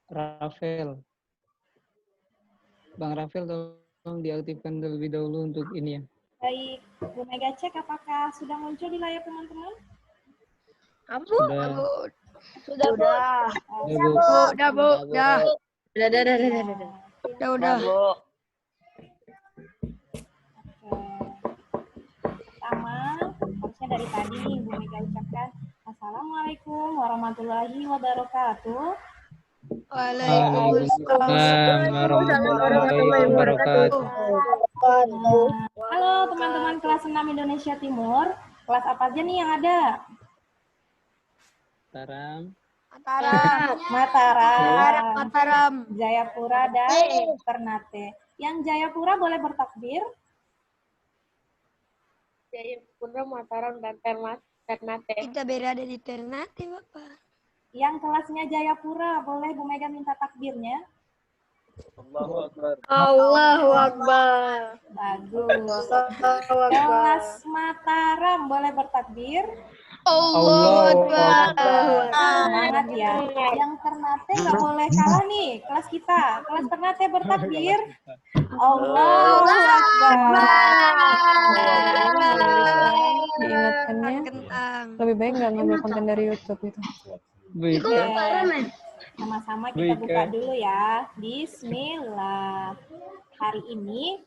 Rafael. Bang Rafael tolong diaktifkan terlebih dahulu untuk ini ya. Baik, Bu Mega cek apakah sudah muncul di layar teman-teman? Sudah. Sudah, Bu. Ya, Bu. Udah, Bu. Udah. Udah. Bu. Pertama, harusnya dari tadi nih Bu Mega ucapkan Assalamualaikum warahmatullahi wabarakatuh. Waalaikumsalam warahmatullahi wabarakatuh. Halo teman-teman kelas 6 Indonesia Timur. Kelas apa aja nih yang ada? Mataram. Jayapura dan Ternate. Yang Jayapura boleh bertakbir? Jayapura, Mataram, dan Ternate. Kita berada di Ternate, Bapak. Yang kelasnya Jayapura, boleh Bu Mega minta takbirnya? Allahu Akbar. Bagus. Kelas Mataram, boleh bertakbir? Allahu Akbar. Semangat ya. Yang Ternate nggak boleh kalah nih, kelas kita. Kelas Ternate bertakbir. Allahu Diingatkannya lebih baik nggak ngambil konten dari YouTube itu. Baik. Sama-sama kita buka dulu ya. Bismillah. Hari ini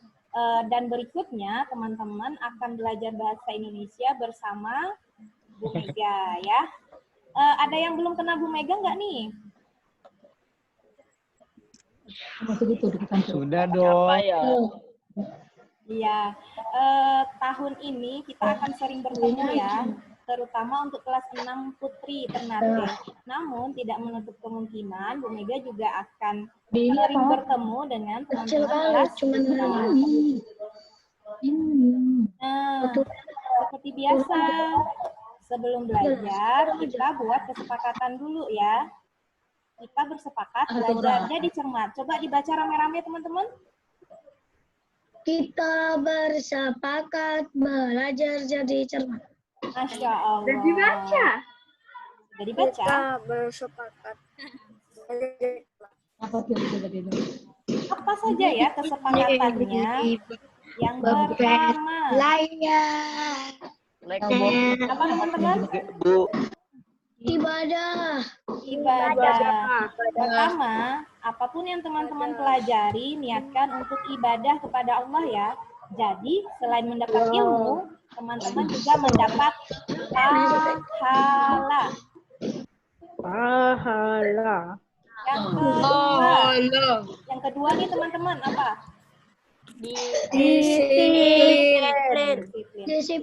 dan berikutnya teman-teman akan belajar bahasa Indonesia bersama Bu Mega ya. Ada yang belum kenal Bu Mega nggak nih? Sudah dong. Iya. Tahun ini kita akan sering bertemu ya, terutama untuk kelas 6 Putri Ternate. Namun tidak menutup kemungkinan Bu Mega juga akan sering bertemu dengan teman-teman kelas kita. Seperti biasa, sebelum belajar kita buat kesepakatan dulu ya. Kita bersepakat belajarnya dicermat. Coba dibaca rame-rame teman-teman. Kita bersepakat belajar jadi cermat. Masya Allah. Dan dibaca. Sudah dibaca? Kita bersepakat. Apa saja ya kesepakatannya? Yang pertama. Apa teman-teman? Ibadah. Pertama, apapun yang teman-teman pelajari, niatkan untuk ibadah kepada Allah ya. Jadi, selain mendapat ilmu, teman-teman juga mendapat pahala. Yang kedua nih teman-teman, apa? Disiplin.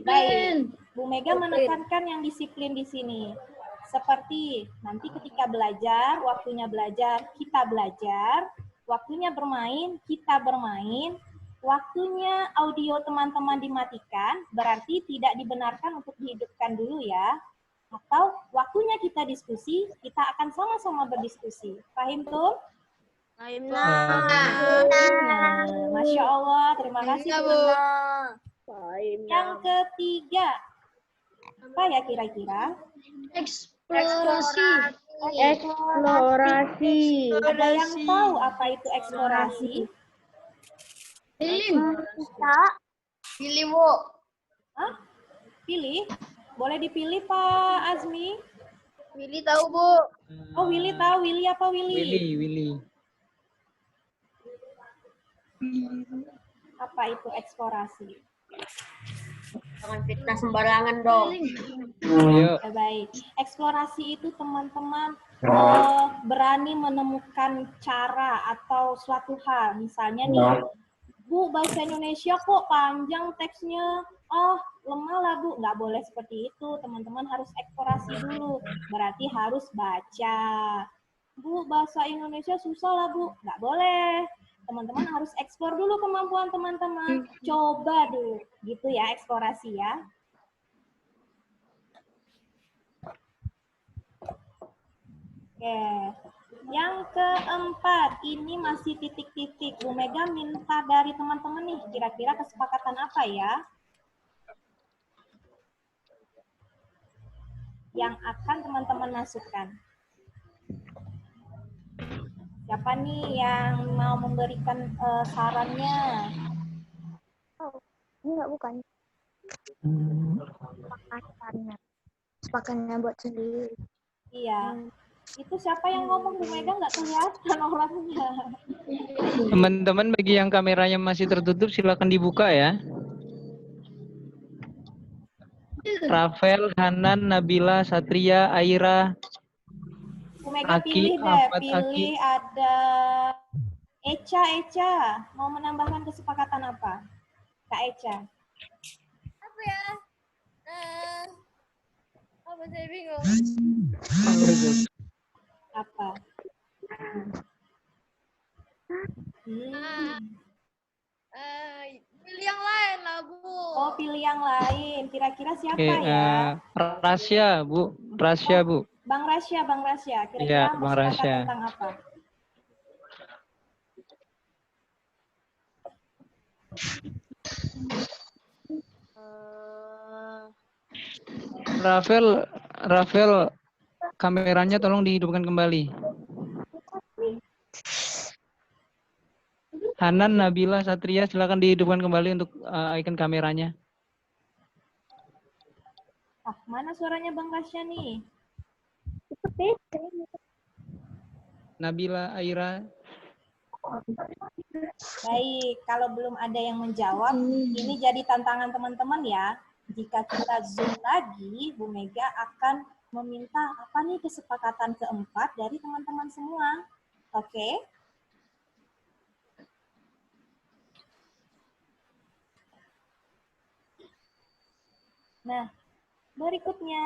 Baik, Bu Mega menekankan yang disiplin di sini. Seperti nanti ketika belajar, waktunya belajar, kita belajar. Waktunya bermain, kita bermain. Waktunya audio teman-teman dimatikan, berarti tidak dibenarkan untuk dihidupkan dulu ya. Atau waktunya kita diskusi, kita akan sama-sama berdiskusi. Paham tuh? Masya Allah, terima kasih Bu. Yang ketiga, apa ya kira-kira? Eksplorasi. Ada yang tahu apa itu eksplorasi? Pilih, Bu. Hah? Pilih? Boleh dipilih Pak Azmi? Pilih tahu, Bu. Oh, Willy tahu. Willy apa Willy? Willy. Apa itu eksplorasi? Jangan fitnah sembarangan dong. Yuk. Ya, baik. Eksplorasi itu teman-teman berani menemukan cara atau suatu hal. Misalnya nih, Bu, bahasa Indonesia kok panjang teksnya. Oh, lemah lah Bu. Nggak boleh seperti itu. Teman-teman harus eksplorasi dulu. Berarti harus baca. Bu, bahasa Indonesia susah lah Bu. Nggak boleh. Teman-teman harus eksplor dulu kemampuan teman-teman. Coba dulu. Gitu ya, eksplorasi ya. Oke. Yang keempat, ini masih titik-titik. Bu Mega minta dari teman-teman nih, kira-kira kesepakatan apa ya? Yang akan teman-teman masukkan. Siapa nih yang mau memberikan sarannya? Enggak, bukan. Pakannya buat sendiri. Iya. Itu siapa yang ngomong? Bu Mega nggak kelihatan orangnya. Teman-teman bagi yang kameranya masih tertutup silakan dibuka ya. Rafael, Hanan, Nabila, Satria, Aira, Bu Mega Aki, pilih deh, Afat, pilih ada Eca. Mau menambahkan kesepakatan apa? Kak Eca. Apa ya? Apa saya bingung? Apa? Pilih yang lain lah, Bu. Oh, pilih yang lain. Kira-kira siapa Oke, ya? Rasya, Bu. Rasya, Bu. Bang Rasya. Iya, Kira-kira Bang mau sepakat Rasya. tentang apa? Rafael, kameranya tolong dihidupkan kembali. Hanan, Nabila, Satria, silakan dihidupkan kembali untuk icon kameranya. Ah, mana suaranya Bang Rasya nih? Nabila, Aira. Baik, kalau belum ada yang menjawab, ini jadi tantangan teman-teman ya. Jika kita zoom lagi, Bu Mega akan meminta apa nih kesepakatan keempat dari teman-teman semua. Oke? Nah, berikutnya.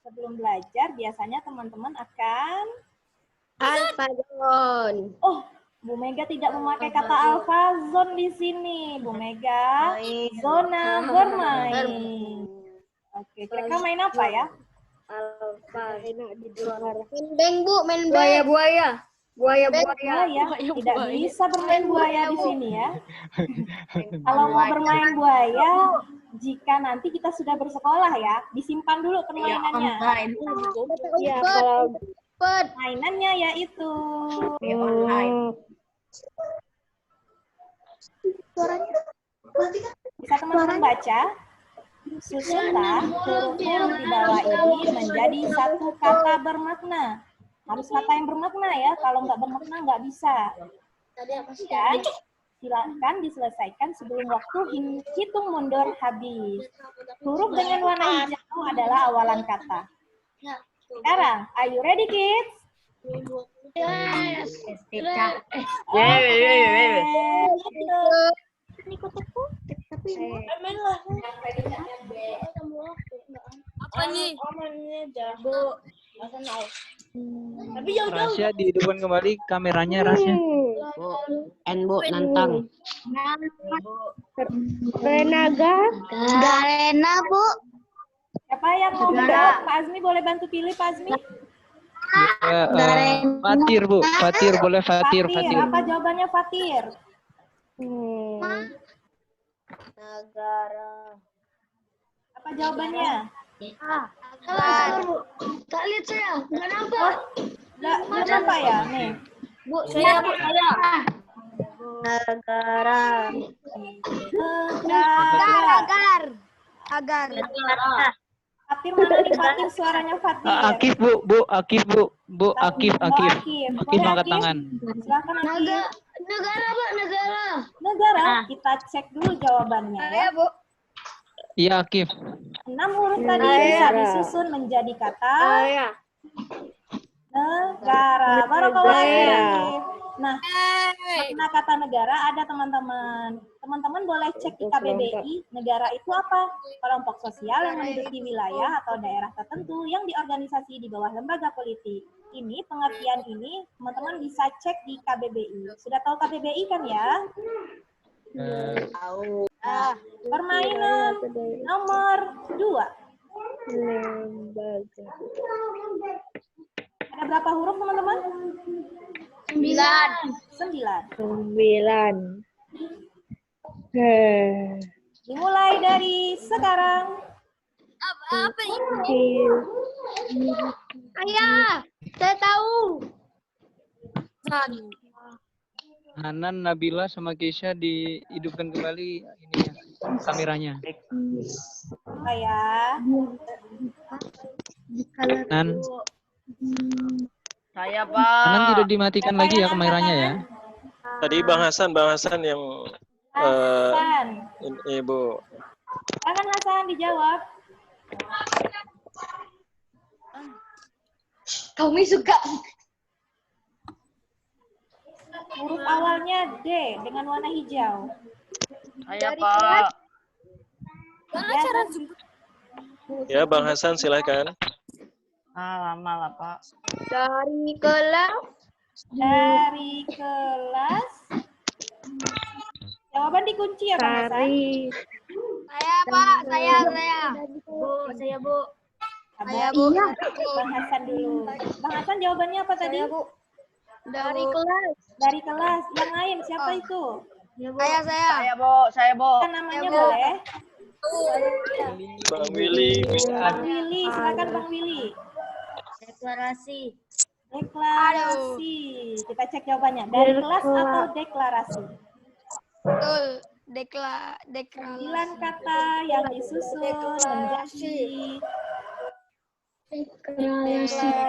Sebelum belajar, biasanya teman-teman akan... Alfazon. Oh, Bu Mega tidak memakai kata alfazon di sini. Bu Mega, zona bermain. Oke, kira-kira main apa ya? Main beng, Bu, main beng. Buaya. Buaya. Tidak bisa bermain buaya di sini ya. Kalau mau bermain buaya, jika nanti kita sudah bersekolah ya, disimpan dulu permainannya. Iya, kalau Mainannya yaitu bisa teman-teman baca. Susunlah huruf-huruf di bawah ini menjadi satu kata bermakna. Harus kata yang bermakna ya, kalau nggak bermakna nggak bisa. Dan silakan diselesaikan sebelum waktu hitung mundur habis. Huruf dengan warna hijau adalah awalan kata. Sekarang, are you ready kids? Yes. apa nih? Rasya dihidupkan kembali kameranya, Rasya. Bu, nantang. Garena, Bu. Siapa yang mau menjawab? Pak Azmi boleh bantu pilih, Pak Azmi? Fatir, Bu. Fatir, boleh Fatir. Apa jawabannya Fatir? Negara. Apa jawabannya? Tak lihat saya, nggak nampak. Nggak nampak ya? Nih. Bu, saya. Negara. Agar. Fatir mana nih Fatir? Suaranya Fatir. Akif, Bu. Akif. Akif angkat tangan. Silakan Akif. Negara, Pak, negara. Negara. Kita cek dulu jawabannya ya. Bu. Iya, Akif. 6 huruf tadi bisa disusun menjadi kata negara. Barakallahu fiik. Nah, makna kata negara ada teman-teman. Teman-teman boleh cek di KBBI, negara itu apa? Kelompok sosial yang menduduki wilayah atau daerah tertentu yang diorganisasi di bawah lembaga politik. Ini pengertian ini teman-teman bisa cek di KBBI. Sudah tahu KBBI kan ya? Nah, permainan nomor 2. Ada berapa huruf teman-teman? 9. Dimulai dari sekarang. Apa itu? Ayah, saya tahu. Hanan, Nabila sama Keisha dihidupkan kembali ininya, kameranya. Apa ya? Nan, Saya, Hanan Pak. tidak dimatikan Siapa lagi yang ya angkat kameranya ya. tangan? Tadi Bang Hasan yang Hasan. Ibu. Silakan Hasan dijawab. Kami suka. Huruf awalnya D dengan warna hijau. Saya, Pak. Ya, Bang Hasan silakan. Lama lah, Pak. Dari kelas. Dari kelas. Jawaban dikunci ya Bang Hasan? Saya, Pak. Saya. Bu, saya Bu. Iya. Bang Hasan dulu. Bang Hasan jawabannya apa tadi? Dari kelas. Dari kelas. Yang lain siapa itu? Saya. Saya, Bu. Saya, Bu. Kan namanya boleh? Bang Willy. Bang Willy, silakan Bang Willy. Deklarasi. Deklarasi. Kita cek jawabannya. Dari kelas atau deklarasi? Betul. 9 kata yang disusun menjadi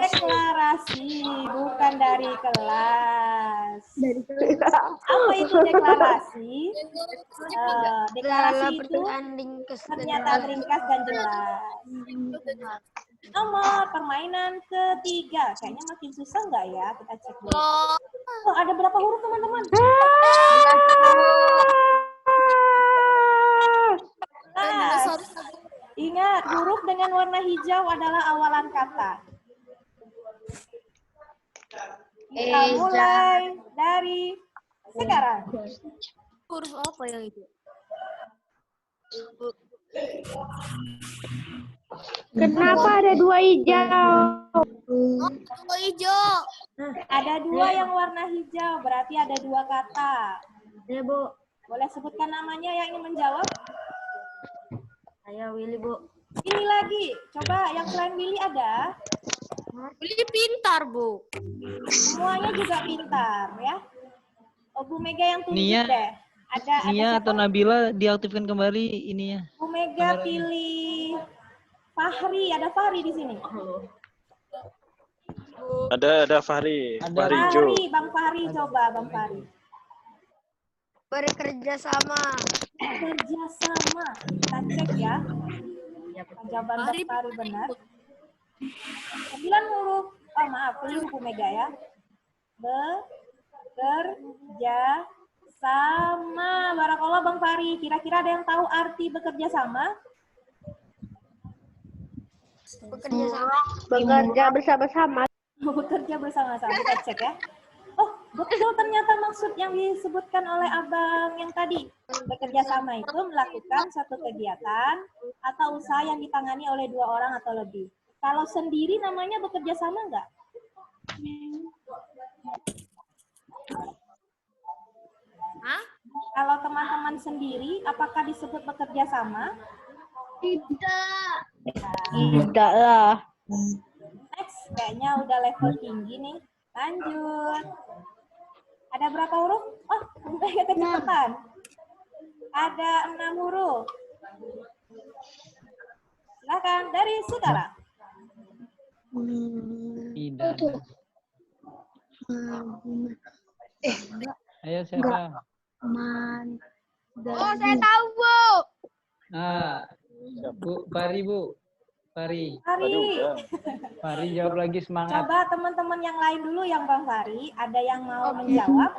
deklarasi, bukan dari kelas. Apa itu deklarasi? Deklarasi itu pernyataan ringkas dan jelas. Nomor permainan ketiga, kayaknya makin susah nggak ya? Kita cek dulu. Oh, ada berapa huruf teman-teman? Ingat, huruf dengan warna hijau adalah awalan kata. Kita mulai dari sekarang. Huruf apa yang itu? Kenapa ada 2 hijau? Oh, hijau. Ada 2 yang warna hijau, berarti ada 2 kata. Ya, Bu. Boleh sebutkan namanya yang ingin menjawab? Saya Willy, Bu. Ini lagi, coba yang selain Willy ada? Willy pintar, Bu. Semuanya juga pintar, ya. Oh, Bu Mega yang tunjuk Nia. deh. Ada Nia siapa? atau Nabila diaktifkan kembali ininya. Bu Mega pilih Fahri, ada Fahri di sini. Ada Fahri. Ada. Fahri Jo. Fahri, Bang Fahri, coba Bang Fahri. Bekerja sama. Kerjasama. Kita cek ya. Jawaban Bang Fahri benar. 9 huruf. Oh maaf, keliru Bu Mega ya. Bekerja sama. Barakallah Bang Fahri. Kira-kira ada yang tahu arti bekerja sama? Bekerja sama. Bekerja bersama-sama. Bekerja bersama-sama. Kita cek ya. Oh, betul ternyata maksud yang disebutkan oleh Abang yang tadi. Bekerja sama itu melakukan suatu kegiatan atau usaha yang ditangani oleh 2 orang atau lebih. Kalau sendiri namanya bekerja sama enggak? Hah? Kalau teman-teman sendiri, apakah disebut bekerja sama? Tidak. Tidak lah. Next, kayaknya udah level tinggi nih. Lanjut. Ada berapa huruf? Oh, udah kecepatan. Ada 6 huruf. Silakan dari sekarang. Tidak. Ayo siapa? Oh, saya tahu, Bu. Ah, Bu, Fahri, Bu. Fahri. Fahri. Fahri jawab lagi, semangat. Coba teman-teman yang lain dulu yang Bang Fahri. Ada yang mau menjawab?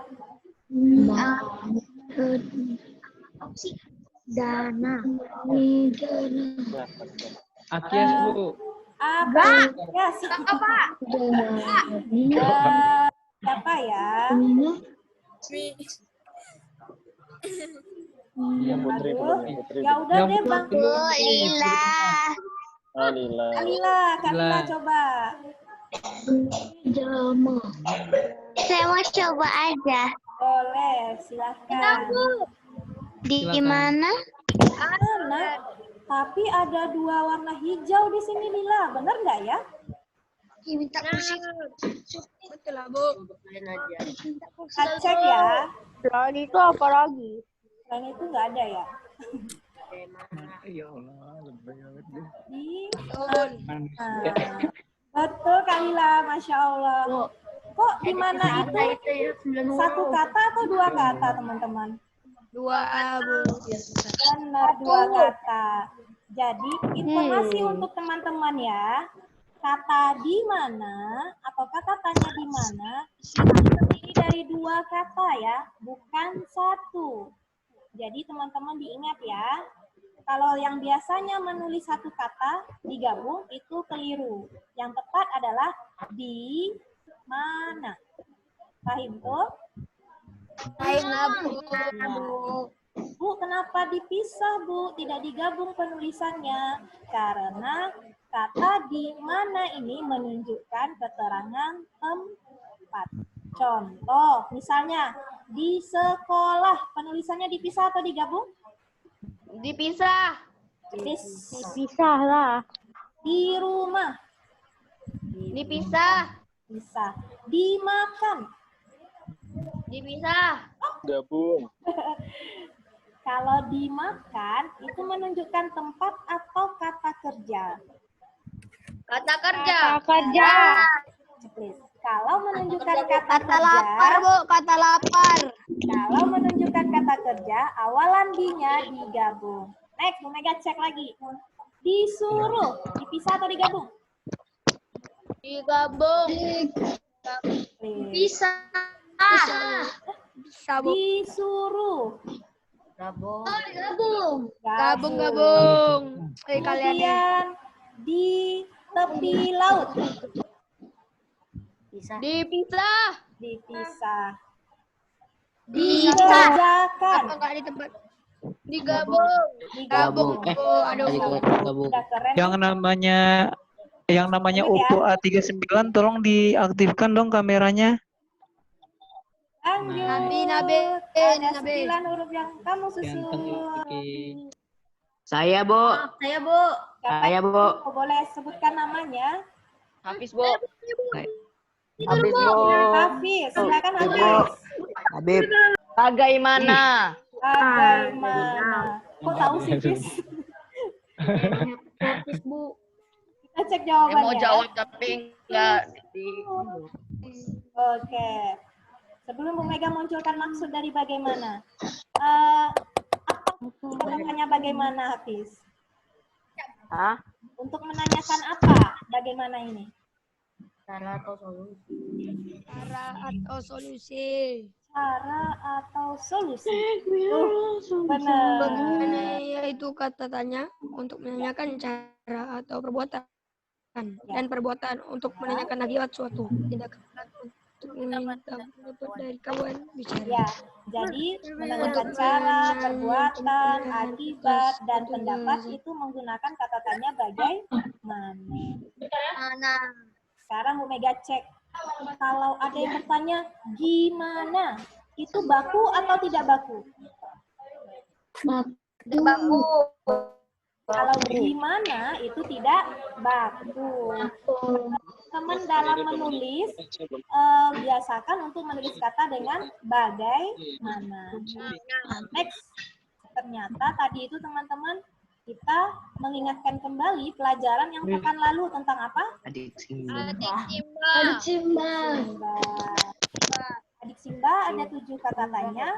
Dana. Akias, Bu. Apa? Ya, siapa? Siapa ya? Iya, Putri Aduh. belum. Putri Ya belum. udah deh Bang. Alila. Kalila, Kalila coba. Saya mau coba aja. Boleh, silahkan. Di Silakan. mana? Mana? Tapi ada 2 warna hijau di sini, Lila. Benar nggak ya? Minta kursi. lah, Bu. Kita cek ya. Selain itu apa lagi? Selain itu nggak ada ya. Ya Allah, lebay banget deh. Nah, betul Kalila, Masya Allah. Kok di mana itu satu kata atau dua kata teman-teman? Dua, Bu. Benar, dua kata. Jadi informasi untuk teman-teman ya. Kata di mana atau kata tanya di mana itu terdiri dari dua kata ya, bukan satu. Jadi teman-teman diingat ya. Kalau yang biasanya menulis satu kata digabung itu keliru. Yang tepat adalah di mana. Paham tuh? Bu, kenapa dipisah, Bu? Tidak digabung penulisannya. Karena kata di mana ini menunjukkan keterangan tempat. Contoh, misalnya di sekolah, penulisannya dipisah atau digabung? Dipisah. Dipisah lah. Di rumah. Dipisah. Bisa. Dimakan. Dipisah. Gabung. Kalau dimakan, itu menunjukkan tempat atau kata kerja? Kata kerja. Please. Kalau menunjukkan kata Kata kerja, lapar, Bu. Kata lapar. kalau menunjukkan kata kerja, awalan di-nya digabung. Next, Bu Mega cek lagi. Disuruh, dipisah atau digabung? Digabung. Please. Bisa, Bu. Disuruh. Gabung. Gabung. Kalian deh. Kemudian di tepi laut. Dipisah. Dipisah. Dipisah. Dikerjakan. Apa enggak di tempat? Digabung. Digabung. Gabung. Udah keren. Yang namanya Oppo A39 tolong diaktifkan dong kameranya. Lanjut. Nabi. Ada 9 huruf yang kamu susun. Saya, Bu. Saya, Bu. Boleh sebutkan namanya? Hafiz, Bu. Habis, Bu. Hafiz, silakan Hafiz. Habib. Bagaimana? Bagaimana? Kok tahu sih, Fis? Bu. Kita cek Saya mau jawabannya. jawab tapi enggak di Oke. Sebelum Bu Mega munculkan maksud dari bagaimana. Apa pertanyaannya bagaimana, Hafiz? Hah? Untuk menanyakan apa? Bagaimana ini? Cara atau solusi. Cara atau solusi? Benar. Bagaimana yaitu kata tanya untuk menanyakan cara atau perbuatan dan perbuatan untuk menanyakan akibat suatu tindakan untuk meminta pendapat dari kawan bicara. Ya, jadi menanyakan cara, perbuatan, akibat, dan pendapat itu menggunakan kata tanya bagaimana. Sekarang Bu Mega cek. Kalau ada yang bertanya, gimana? Itu baku atau tidak baku? Baku. Kalau gimana itu tidak baku. Teman dalam menulis, biasakan untuk menulis kata dengan bagaimana. Next. Ternyata tadi itu teman-teman, kita mengingatkan kembali pelajaran yang pekan lalu tentang apa? Adik Simba. Adik Simba ada 7 kata tanya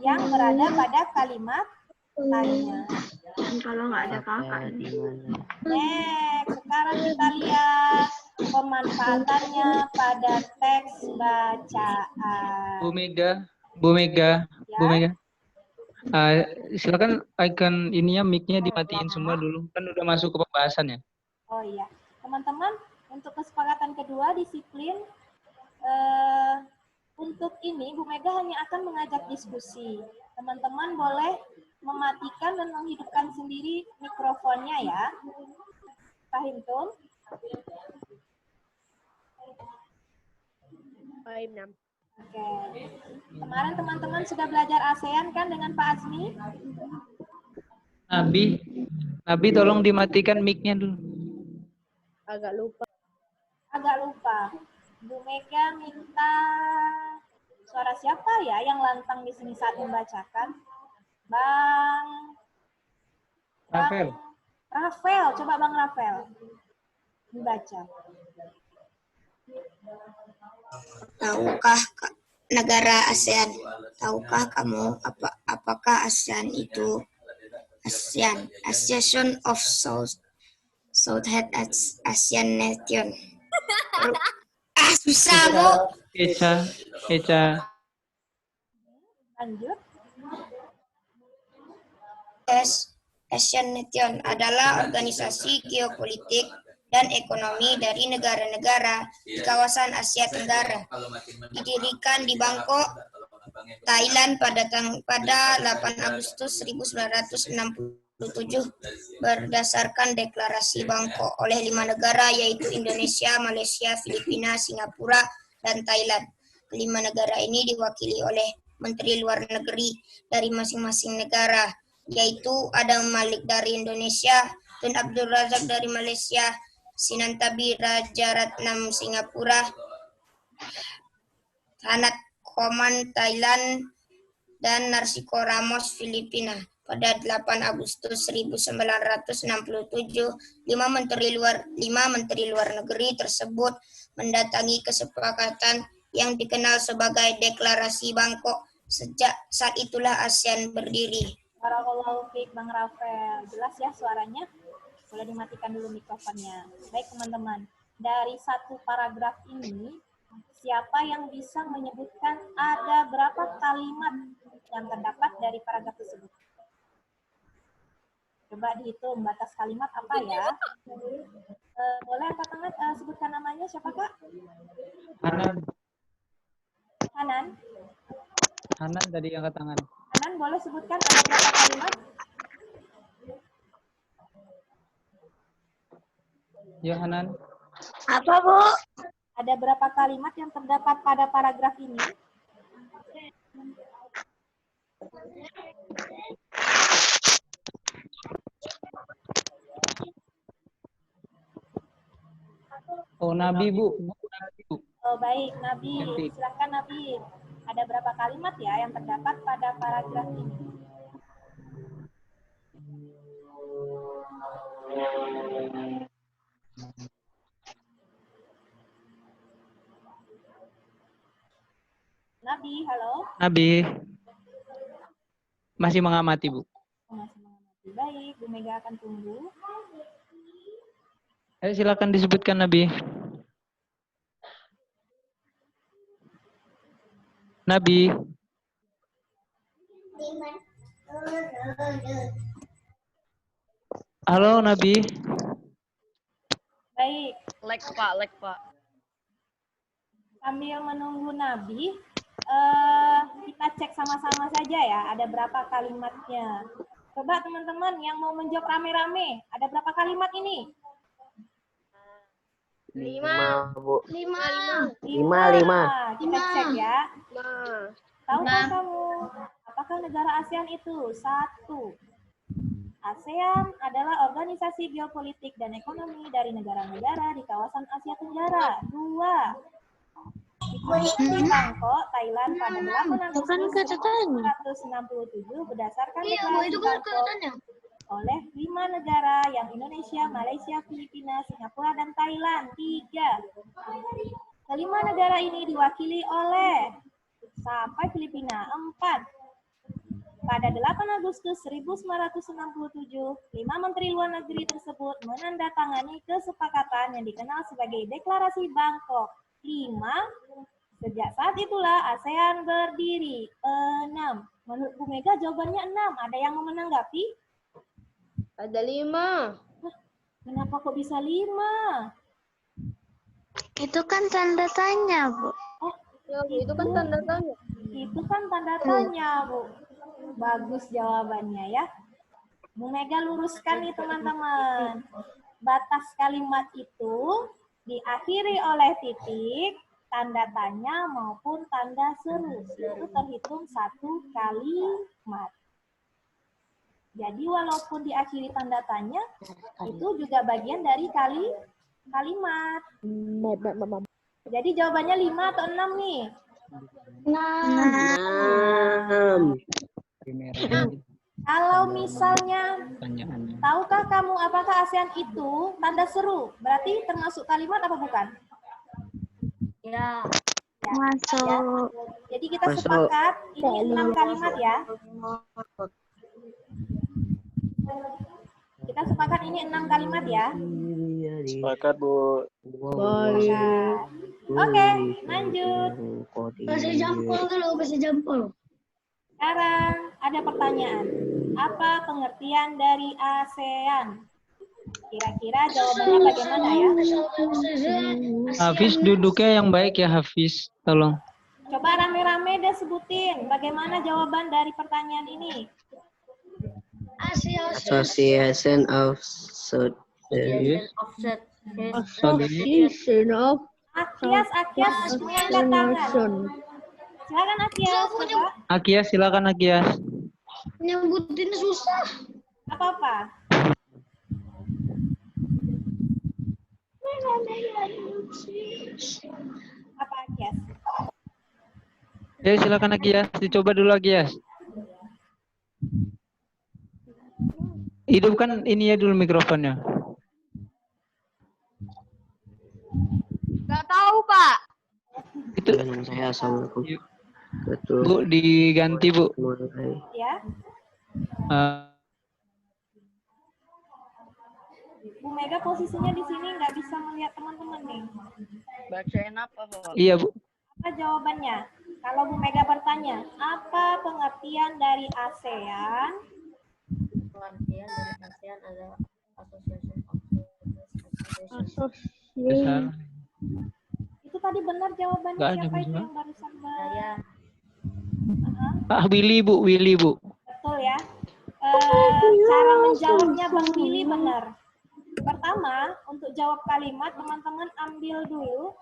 yang berada pada kalimat tanya. Kalau nggak ada kakak di mana? Next, sekarang kita lihat pemanfaatannya pada teks bacaan. Bu Mega. Silakan icon ininya mic-nya dimatiin semua dulu. Kan udah masuk ke pembahasan ya. Oh iya, teman-teman, untuk kesepakatan kedua disiplin untuk ini Bu Mega hanya akan mengajak diskusi. Teman-teman boleh mematikan dan menghidupkan sendiri mikrofonnya ya. Paham tuh? Oke. Kemarin teman-teman sudah belajar ASEAN kan dengan Pak Azmi? Nabi tolong dimatikan mic-nya dulu. Agak lupa. Bu Mega minta suara siapa ya yang lantang di sini saat membacakan? Bang Rafael. Rafael, coba Bang Rafael dibaca. Tahukah negara ASEAN? Tahukah kamu apakah ASEAN itu? ASEAN, Association of Southeast Asian Nation. Susah, Bu. Eca. Lanjut. Asian Nation adalah organisasi geopolitik dan ekonomi dari negara-negara di kawasan Asia Tenggara. Didirikan di Bangkok, Thailand pada 8 Agustus 1967 berdasarkan deklarasi Bangkok oleh 5 negara yaitu Indonesia, Malaysia, Filipina, Singapura, dan Thailand. Kelima negara ini diwakili oleh Menteri Luar Negeri dari masing-masing negara, yaitu Adam Malik dari Indonesia, Tun Abdul Razak dari Malaysia, Sinantabi Rajaratnam Singapura, Hanat Khoman Thailand, dan Narsiko Ramos Filipina. Pada 8 Agustus 1967, 5 Menteri Luar Negeri tersebut mendatangi kesepakatan yang dikenal sebagai Deklarasi Bangkok. Sejak saat itulah ASEAN berdiri. Barakallahu fiik Bang Rafael. Jelas ya suaranya? Boleh dimatikan dulu mikrofonnya. Baik teman-teman, dari satu paragraf ini, siapa yang bisa menyebutkan ada berapa kalimat yang terdapat dari paragraf tersebut? Coba dihitung batas kalimat apa ya? Boleh angkat tangan, sebutkan namanya siapa Kak? Hanan tadi angkat tangan. Hanan, boleh sebutkan ada berapa kalimat? Ya Hanan. Apa, Bu? Ada berapa kalimat yang terdapat pada paragraf ini? Oh, Nabi, Bu. Oh, baik, Nabi. Silakan Nabi. Ada berapa kalimat ya yang terdapat pada paragraf ini? Nabi, halo. Nabi. Masih mengamati, Bu. Masih mengamati. Baik, Bu Mega akan tunggu. Ayo silakan disebutkan Nabi. Nabi. Halo Nabi. Baik. Like Pak. Sambil menunggu Nabi, kita cek sama-sama saja ya, ada berapa kalimatnya. Coba teman-teman yang mau menjawab rame-rame, ada berapa kalimat ini? 5, Bu. 5. 5. Kita cek ya. Tahukah kamu, apakah negara ASEAN itu? 1. ASEAN adalah organisasi geopolitik dan ekonomi dari negara-negara di kawasan Asia Tenggara. 2. Di Bangkok, Thailand pada 8 Agustus 1967 berdasarkan deklarasi Bangkok oleh 5 negara yang Indonesia, Malaysia, Filipina, Singapura, dan Thailand. 3. Kelima negara ini diwakili oleh sampai Filipina. 4. Pada 8 Agustus 1967, 5 Menteri Luar Negeri tersebut menandatangani kesepakatan yang dikenal sebagai Deklarasi Bangkok. 5. Sejak saat itulah ASEAN berdiri. 6. Menurut Bu Mega jawabannya 6. Ada yang mau menanggapi? Ada 5. Kenapa kok bisa 5? Itu kan tanda tanya, Bu. Oh, Ya, itu kan tanda tanya. Itu kan tanda tanya, Bu. Bagus jawabannya ya. Bu Mega luruskan nih teman-teman. Batas kalimat itu diakhiri oleh titik, tanda tanya maupun tanda seru. Itu terhitung 1 kalimat. Jadi walaupun diakhiri tanda tanya, itu juga bagian dari kalimat. Jadi jawabannya 5 atau 6 nih? 6. Kalau misalnya, Pertanyaannya. tahukah kamu apakah ASEAN itu tanda seru? Berarti termasuk kalimat apa bukan? Ya. Masuk. Jadi kita Masuk. sepakat ini 6 kalimat ya. Kita sepakat ini 6 kalimat ya. Sepakat, Bu. Sepakat. Oke, lanjut. Bahasa jampol dulu, bahasa jampol. Sekarang ada pertanyaan. Apa pengertian dari ASEAN? Kira-kira jawabannya bagaimana ya? Hafiz duduknya yang baik ya, Hafiz. Tolong. Coba rame-rame deh sebutin bagaimana jawaban dari pertanyaan ini. Association of Southeast Akias mengangkat tangan. Silakan Akias, coba. Akias, silakan Akias. Nyebutin susah. Apa-apa? Apa Akias? Ya, silakan Akias. Dicoba dulu Akias. Hidupkan ini ya dulu mikrofonnya. Gak tahu, Pak. Itu Dengan saya assalamualaikum. Betul. Bu, diganti Bu. Ya. Bu Mega posisinya di sini nggak bisa melihat teman-teman nih. Bacain apa, Bu? Iya Bu. Apa jawabannya? Kalau Bu Mega bertanya, apa pengertian dari ASEAN? Pengertian dari ASEAN adalah Association of Besar. Itu tadi benar jawabannya. Nggak ada, Siapa itu Bu. yang barusan Saya. Ah, Willy Bu, Willy Bu. Betul ya. Cara menjawabnya Bang Billy benar. Pertama, untuk jawab kalimat, teman-teman ambil dulu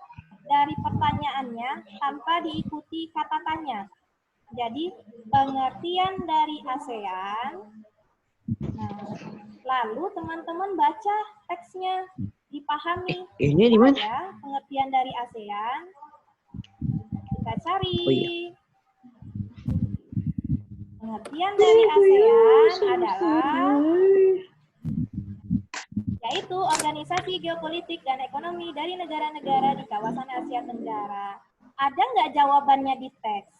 dari pertanyaannya tanpa diikuti kata tanya. Jadi, pengertian dari ASEAN. Nah, lalu teman-teman baca teksnya, dipahami. Ini di mana? Ya, pengertian dari ASEAN. Kita cari. Oh, iya. Pengertian dari ASEAN adalah yaitu organisasi geopolitik dan ekonomi dari negara-negara di kawasan Asia Tenggara. Ada nggak jawabannya di teks?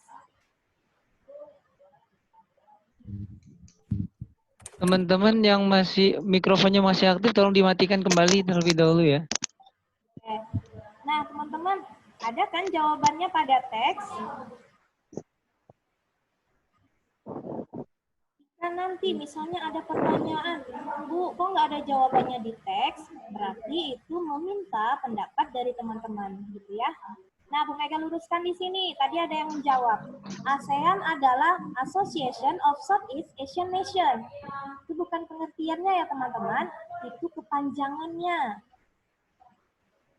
Teman-teman yang masih mikrofonnya masih aktif tolong dimatikan kembali terlebih dahulu ya. Oke. Nah, teman-teman, ada kan jawabannya pada teks? Jika nanti misalnya ada pertanyaan, Bu, kok nggak ada jawabannya di teks? Berarti itu meminta pendapat dari teman-teman, gitu ya. Nah, Bu Mega luruskan di sini. Tadi ada yang menjawab. ASEAN adalah Association of Southeast Asian Nation. Itu bukan pengertiannya ya, teman-teman. Itu kepanjangannya.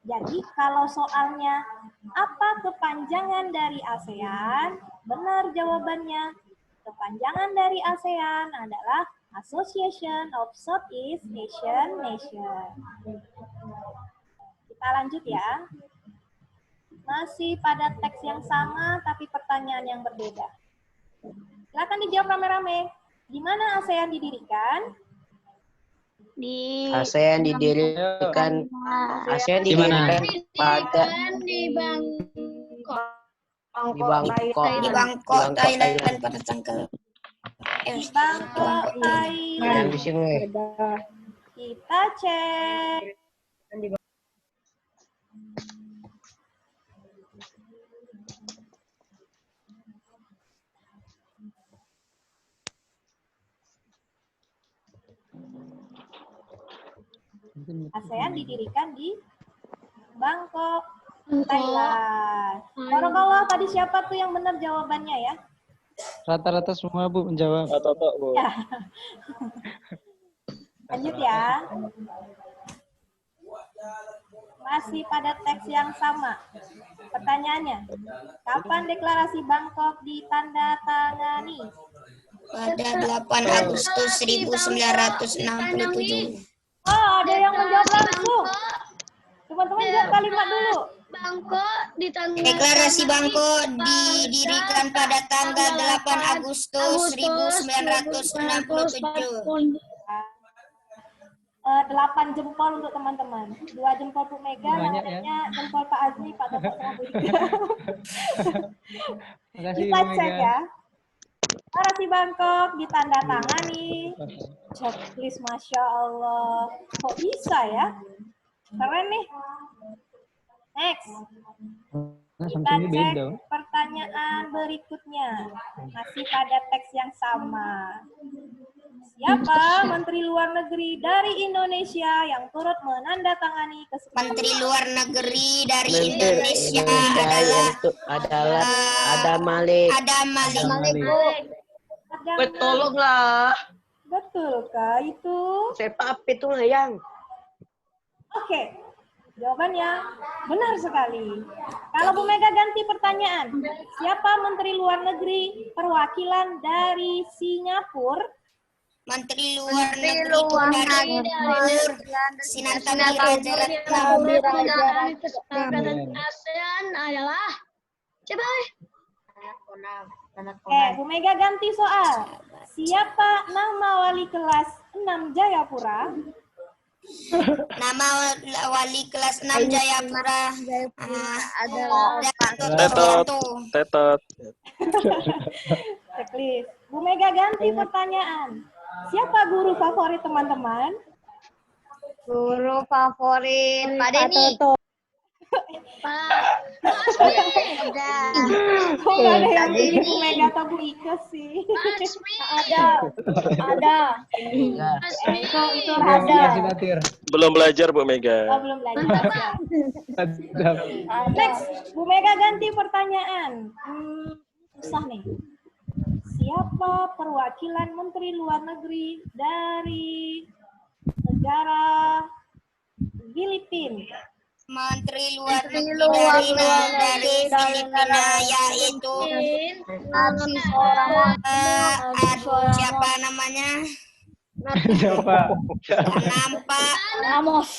Jadi, kalau soalnya apa kepanjangan dari ASEAN? Benar jawabannya. Kepanjangan dari ASEAN adalah Association of Southeast Asian Nation. Kita lanjut ya. Masih pada teks yang sama, tapi pertanyaan yang berbeda. Silakan dijawab rame-rame. Di mana ASEAN didirikan? Di ASEAN didirikan di pada Di di Bangkok, Thailand pada tanggal Bangkok, Thailand. Di sini. Kita cek. ASEAN didirikan di Bangkok, Thailand. Barakallah, tadi siapa tuh yang benar jawabannya ya? Rata-rata semua Bu menjawab. Toto, Bu. Ya. Lanjut ya. Masih pada teks yang sama. Pertanyaannya, kapan deklarasi Bangkok ditandatangani? pada 8 Agustus 1967. Oh, ada yang menjawab langsung. Teman-teman jawab kalimat dulu. Deklarasi Bangko didirikan pada tanggal 8 Agustus 1967. 8 jempol untuk teman-teman. 2 jempol Bu Mega, yang Banyak, lainnya jempol Pak Azmi, Pak Dapat sama Bu Ika. Makasih Kita Bu cek Mega. ya. Deklarasi Bangkok ditandatangani. Checklist, Masya Allah. Kok bisa ya? Keren nih. Next. Kita cek pertanyaan berikutnya. Masih pada teks yang sama. Siapa Menteri Luar Negeri dari Indonesia yang turut menandatangani kesepakatan? Menteri Luar Negeri dari Menteri Indonesia adalah Adam Malik. Tolonglah. Betulkah itu? Sepak itu lah yang. Oke, jawabannya benar sekali. Kalau Bu Mega ganti pertanyaan, siapa Menteri Luar Negeri perwakilan dari Singapura? Menteri Luar Negeri dari Sinatami Raja Kesepakatan ASEAN adalah siapa? Bu Mega ganti soal. Siapa nama wali kelas 6 Jayapura? Nama wali kelas 6 Jayapura Adalah Tetot. Checklist. Bu Mega ganti pertanyaan. Siapa guru favorit teman-teman? guru favorit Pak Denny. Kok nggak ada yang pilih Bu Mega atau Bu Ika sih? Ada. Itu ada. Belum belajar Bu Mega. Oh, belum belajar. Next, Bu Mega ganti pertanyaan. Susah nih. Siapa perwakilan Menteri Luar Negeri dari negara Filipina? Menteri Luar Negeri dari Filipina yaitu siapa namanya? Siapa? Nampak Ramos.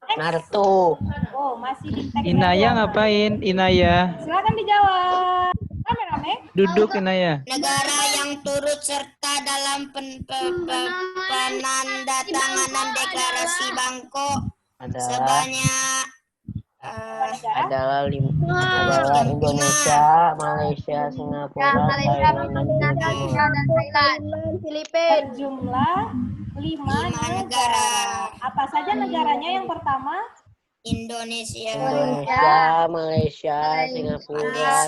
Naruto. Oh, masih di tag. Inaya ngapain? Inaya. Silakan dijawab. Rame-rame. Duduk Inaya. negara yang turut serta dalam penandatanganan deklarasi Bangkok sebanyak adalah Indonesia, Malaysia, Singapura, Thailand, Filipina. Jumlah 5 negara. Apa saja negaranya yang pertama? Indonesia, Malaysia, Singapura,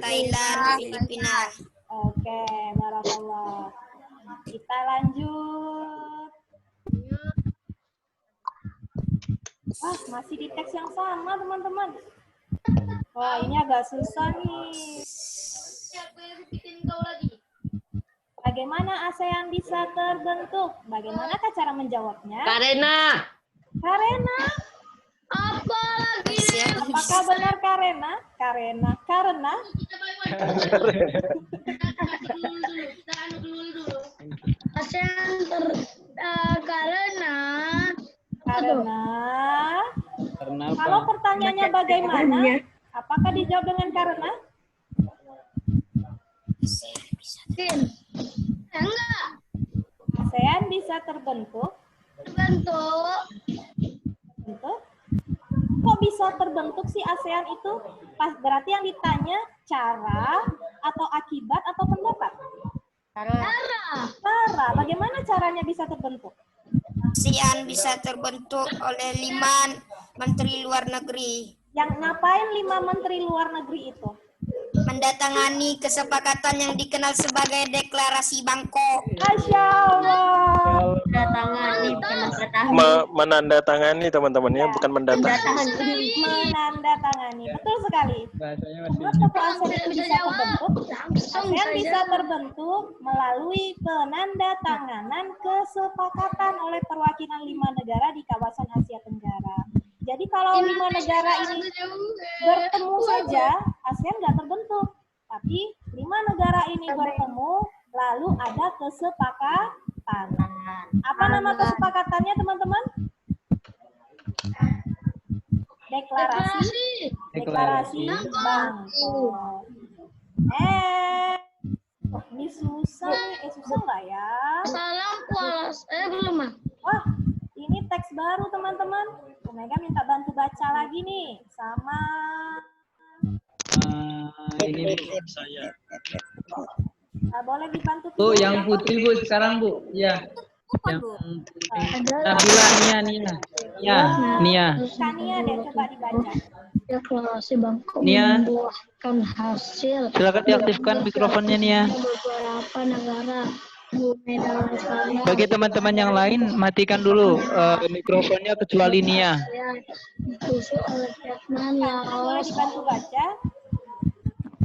Thailand, Filipina. Oke, barakallah. Kita lanjut. Wah, masih di teks yang sama, teman-teman. Wah, ini agak susah nih. Bagaimana ASEAN bisa terbentuk? Bagaimanakah cara menjawabnya? Karena Apakah benar karena? Karena? ASEAN Karena kalau pertanyaannya bagaimana? Apakah dijawab dengan karena? Enggak. ASEAN bisa terbentuk. Kok bisa terbentuk sih ASEAN itu? Berarti yang ditanya cara atau akibat atau pendapat? Cara. Bagaimana caranya bisa terbentuk? ASEAN bisa terbentuk oleh 5 menteri luar negeri. Yang ngapain 5 menteri luar negeri itu? Mendatangani kesepakatan yang dikenal sebagai deklarasi Bangkok. Masya Allah. Menandatangani teman-temannya, bukan mendatangani. Menandatangani, betul sekali. Bahasanya masih. Mengapa ASEAN bisa terbentuk? ASEAN bisa terbentuk melalui penandatanganan kesepakatan oleh perwakilan 5 negara di kawasan Asia Tenggara. Jadi kalau 5 negara ini bertemu saja, ASEAN nggak terbentuk. Tapi 5 negara ini bertemu, lalu ada kesepakatan. Apa nama kesepakatannya, teman-teman? Deklarasi Bangkok. Ini susah nih. Susah nggak ya? Salam kualas. Belum ah. Wah, ini teks baru, teman-teman. Omega minta bantu baca lagi nih. Sama Ini Saya. boleh dibantu. Bu, yang putri Bu sekarang Bu. Ya. Yang Nabila, Nia. Kania deh, coba dibaca. Deklarasi Bangkok Nia. membuahkan hasil. Silakan diaktifkan mikrofonnya Nia. Beberapa negara bumi dan lautan. Bagi teman-teman yang lain, matikan dulu mikrofonnya kecuali Nia. Disusul oleh Vietnam, Boleh Laos, dibantu baca?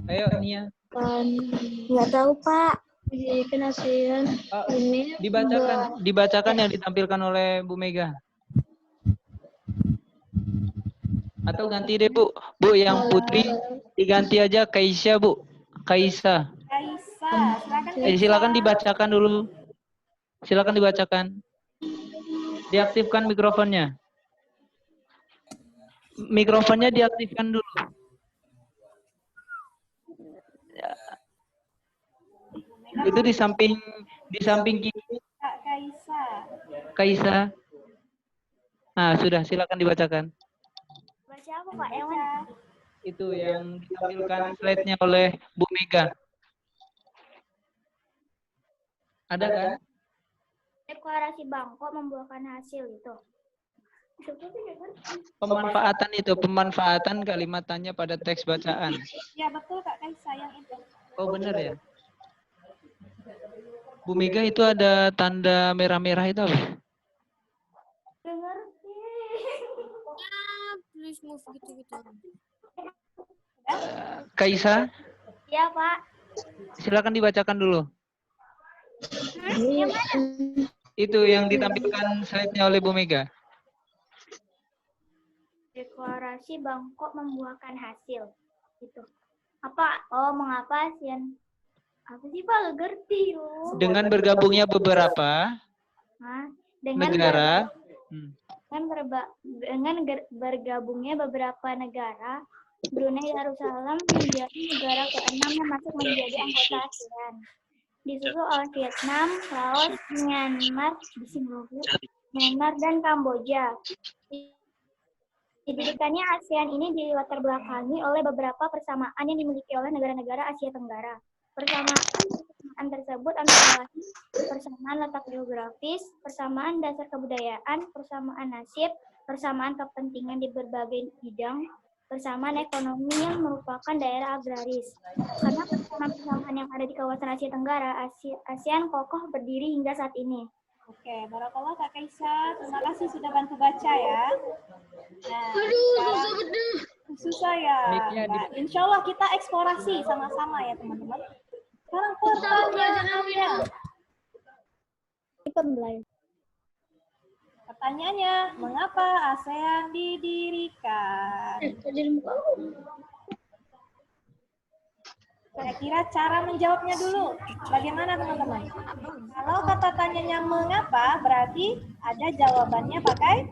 Ayo Nia. nggak tahu Pak. Di ASEAN ini Dibacakan yang ditampilkan oleh Bu Mega. Atau ganti deh Bu. Bu yang putri diganti aja Kaisha Bu. Kaisa. Silakan dibacakan dulu. Silakan dibacakan. Diaktifkan mikrofonnya. Mikrofonnya diaktifkan dulu. Ya. Itu di samping kiri. Kaisa. Nah, sudah, silakan dibacakan. Baca apa Pak? Yang mana? Itu yang ditampilkan slide-nya oleh Bu Mega. Ada kan? Deklarasi Bangkok membuahkan hasil itu. Pemanfaatan kalimatannya pada teks bacaan. Ya betul Kak Kaisa yang itu. Oh benar ya? Bu Mega itu ada tanda merah-merah itu apa? Please move gitu-gitu. Kaisa, Ya Pak. silakan dibacakan dulu. Itu yang ditampilkan slide-nya oleh Bu Mega. Deklarasi Bangkok membuahkan hasil. Itu. Apa? Oh, mengapa ASEAN? Apa sih Pak? Gak ngerti. Dengan bergabungnya beberapa negara. Dengan bergabungnya beberapa negara, Brunei Darussalam menjadi negara ke-6 yang masuk menjadi anggota ASEAN. Disusul oleh Vietnam, Laos, Myanmar, dan Kamboja. Didirikannya ASEAN ini dilatar belakangi oleh beberapa persamaan yang dimiliki oleh negara-negara Asia Tenggara. Persamaan tersebut antara lain persamaan letak geografis, persamaan dasar kebudayaan, persamaan nasib, persamaan kepentingan di berbagai bidang, persamaan ekonomi yang merupakan daerah agraris. Karena persamaan-persamaan yang ada di kawasan Asia Tenggara, ASEAN kokoh berdiri hingga saat ini. Oke, barakallah Kak Kaisa. Terima kasih sudah bantu baca ya. Nah, susah ya. Nah, insya Allah kita eksplorasi sama-sama ya teman-teman. Sekarang pertanyaannya, mengapa ASEAN didirikan? Kira-kira cara menjawabnya dulu. Bagaimana teman-teman? Kalau kata tanyanya mengapa, berarti ada jawabannya pakai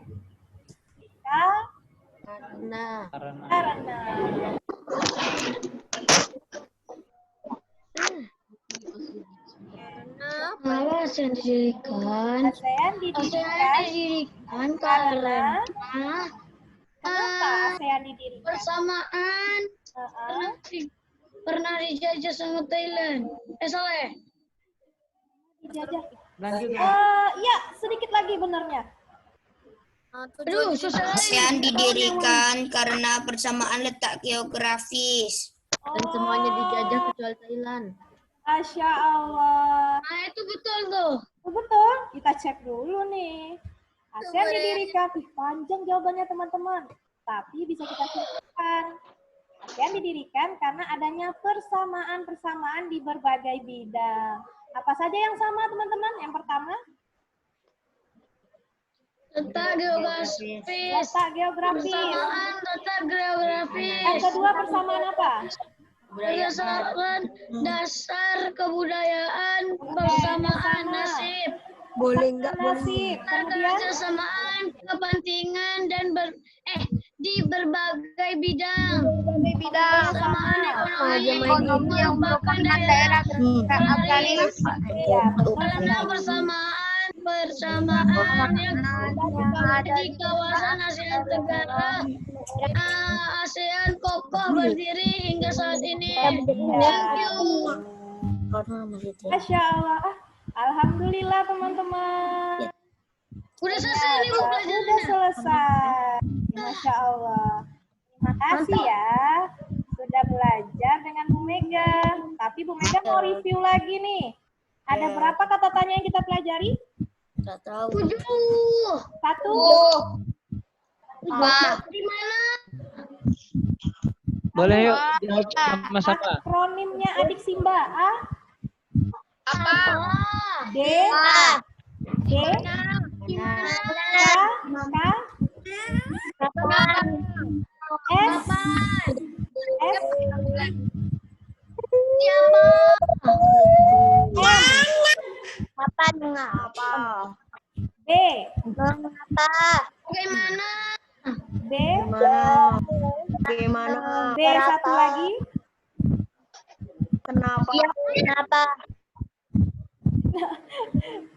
karena. Kenapa ASEAN didirikan? ASEAN didirikan karena kenapa ASEAN didirikan? Persamaan. Pernah dijajah sama Thailand. Salah. Dijajah. Lanjut. Ya, sedikit lagi benernya. Aduh, susah. ASEAN didirikan karena persamaan letak geografis. Dan semuanya dijajah kecuali Thailand. Masya Allah. Nah, itu betul tuh. Betul. Kita cek dulu nih. ASEAN didirikan. Panjang jawabannya teman-teman. Tapi bisa kita simpulkan. ASEAN didirikan karena adanya persamaan-persamaan di berbagai bidang. Apa saja yang sama teman-teman? Yang pertama? Letak geografis. Letak geografis. Persamaan letak geografis. Yang kedua persamaan apa? berdasarkan dasar kebudayaan bersamaan nasib. Boleh enggak? Nasib. Kemudian Kebersamaan kepentingan dan di berbagai bidang. Kebersamaan ekonomi yang merupakan daerah agraris. Dalam bersamaan yang ada di kawasan ASEAN Tenggara. ASEAN kokoh berdiri hingga saat ini. Thank you. Masya Allah. Alhamdulillah teman-teman. Udah selesai nih Bu pelajarannya. Udah selesai. Masya Allah. Terima kasih ya. Sudah belajar dengan Bu Mega. Tapi Bu Mega mau review lagi nih. Ada berapa kata tanya yang kita pelajari? 7. 1. Di mana? Boleh yuk jawab sama-sama. Akronimnya adik Simba. A. Apa? D. D. S. S. Siapa? Apa dengan apa? B. Apa? Bagaimana? B. Gimana? B. Satu lagi. Kenapa? Kenapa?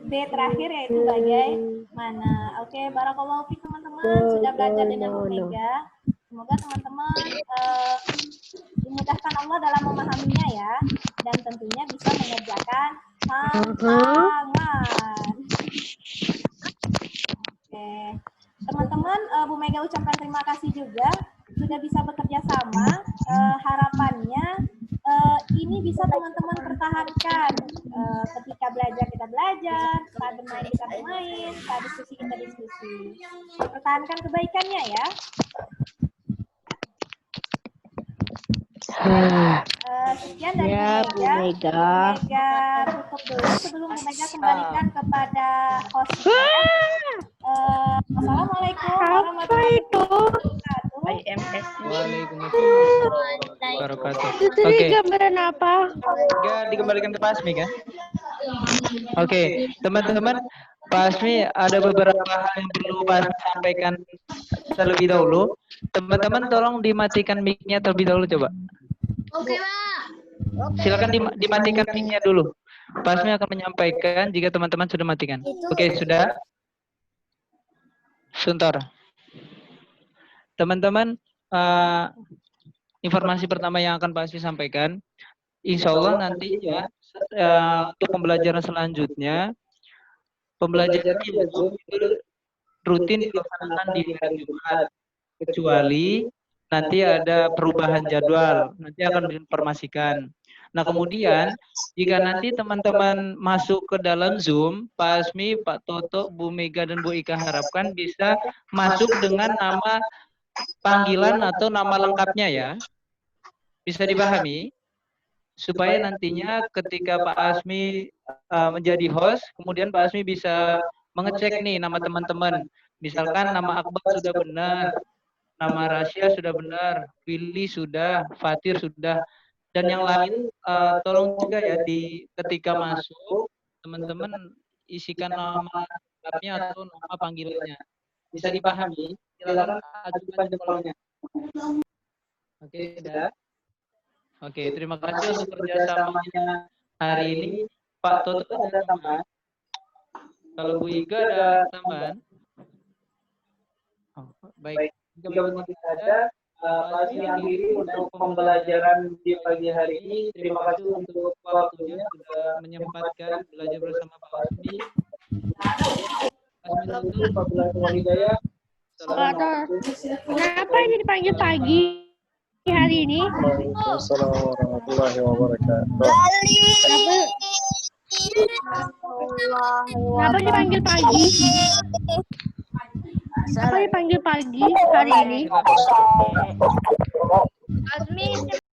B terakhir yaitu bagaimana. Oke, barakallahu fiik teman-teman, sudah belajar dengan Bu Mega. Semoga teman-teman dimudahkan Allah dalam memahaminya ya, dan tentunya bisa mengerjakan tantangan. Oke, teman-teman, Bu Mega ucapkan terima kasih juga sudah bisa bekerja sama. Harapannya ini bisa teman-teman pertahankan. Ketika belajar kita belajar, saat bermain kita bermain, saat diskusi kita diskusi. Pertahankan kebaikannya ya. Sekian dari Bu Mega. Bu Mega tutup dulu sebelum Bu Mega kembalikan kepada host. Assalamualaikum warahmatullahi wabarakatuh. Waalaikumsalam wabarakatuh. Oke. Gambaran apa? Enggak dikembalikan ke Pak Asmi kan? Oke, teman-teman, Pak Asmi ada beberapa hal yang perlu Pak Asmi sampaikan terlebih dahulu. Teman-teman tolong dimatikan mic-nya terlebih dahulu coba. Oke, Pak. Silakan dimatikan mic-nya dulu. Pak Asmi akan menyampaikan jika teman-teman sudah matikan. Oke, sudah? Sebentar. Teman-teman, informasi pertama yang akan Pak Asmi sampaikan, insya Allah nantinya untuk pembelajaran selanjutnya, pembelajaran itu rutin dilaksanakan di hari Jumat, kecuali nanti ada perubahan jadwal, nanti akan diinformasikan. Nah kemudian, jika nanti teman-teman masuk ke dalam Zoom, Pak Asmi, Pak Toto, Bu Mega, dan Bu Ika harapkan bisa masuk dengan nama panggilan atau nama lengkapnya ya. Bisa dipahami? Supaya nantinya ketika Pak Asmi menjadi host, kemudian Pak Asmi bisa mengecek nih nama teman-teman. Misalkan nama Akbar sudah benar, nama Rasya sudah benar, Willy sudah, Fatir sudah, dan yang lain tolong juga ya ketika masuk teman-teman isikan nama lengkapnya atau nama panggilannya. Bisa dipahami? Silakan ajukan jempolnya. Oke, sudah. Oke, terima kasih untuk kerjasamanya hari ini. Pak Toto ada tambahan? Kalau Bu Iga ada tambahan? Oh, baik. Jika begitu saja, Pak Asmi akhiri untuk pembelajaran di pagi hari ini. Terima kasih untuk waktunya sudah menyempatkan belajar bersama Pak Asmi. Kenapa ini dipanggil pagi hari ini? Assalamualaikum warahmatullahi wabarakatuh. Kenapa dipanggil pagi? Kenapa dipanggil pagi hari ini? Asmi,